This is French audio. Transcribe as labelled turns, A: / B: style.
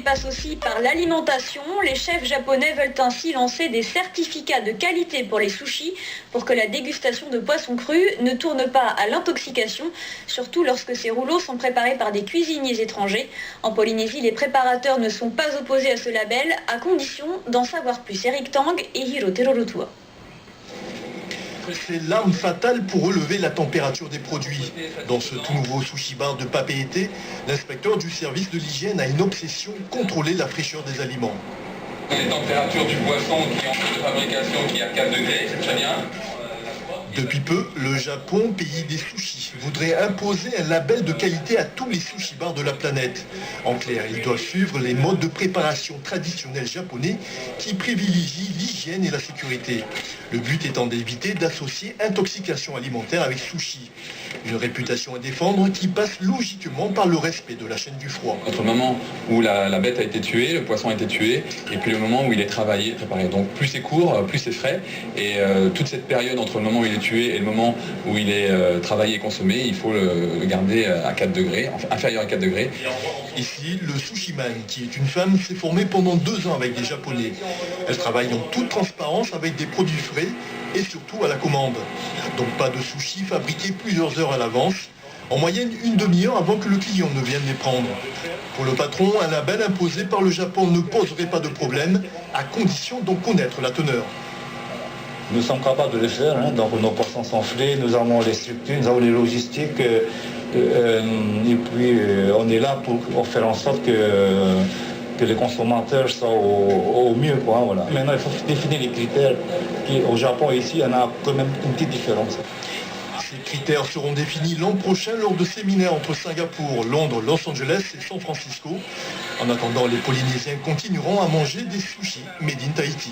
A: passe aussi par l'alimentation. Les chefs japonais veulent ainsi lancer des certificats de qualité pour les sushis pour que la dégustation de poissons crus ne tourne pas à l'intoxication, surtout lorsque ces rouleaux sont préparés par des cuisiniers étrangers. En Polynésie, les préparateurs ne sont pas opposés à ce label, à condition d'en savoir plus. Eric Tang et Hiro Terorotua.
B: C'est l'arme fatale pour relever la température des produits. Dans ce tout nouveau sushi bar de Papeete, l'inspecteur du service de l'hygiène a une obsession, contrôler la fraîcheur des aliments.
C: Les températures du poisson qui est en cours de fabrication qui est à 4 degrés, c'est très bien.
B: Depuis peu, le Japon, pays des sushis, voudrait imposer un label de qualité à tous les sushi bars de la planète. En clair, ils doivent suivre les modes de préparation traditionnels japonais qui privilégient l'hygiène et la sécurité. Le but étant d'éviter d'associer intoxication alimentaire avec sushi. Une réputation à défendre qui passe logiquement par le respect de la chaîne du froid.
C: Entre le moment où la bête a été tuée, le poisson a été tué, et puis le moment où il est travaillé, préparé. Donc plus c'est court, plus c'est frais. Et toute cette période entre le moment où il est tué et le moment où il est travaillé et consommé, il faut le garder à 4 degrés, enfin, inférieur à 4 degrés.
B: Ici, le sushiman, qui est une femme, s'est formée pendant 2 ans avec des Japonais. Elle travaille en toute transparence avec des produits frais et surtout à la commande. Donc pas de sushis fabriqués plusieurs heures à l'avance, en moyenne une demi-heure avant que le client ne vienne les prendre. Pour le patron, un label imposé par le Japon ne poserait pas de problème, à condition d'en connaître la teneur.
D: Nous sommes capables de le faire, donc nos poissons sont frais, nous avons les structures, nous avons les logistiques, et puis on est là pour faire en sorte que les consommateurs soient au mieux. Voilà. Maintenant, il faut définir les critères. Au Japon et ici, il y en a quand même une petite différence.
B: Ces critères seront définis l'an prochain lors de séminaires entre Singapour, Londres, Los Angeles et San Francisco. En attendant, les Polynésiens continueront à manger des sushis made in Tahiti.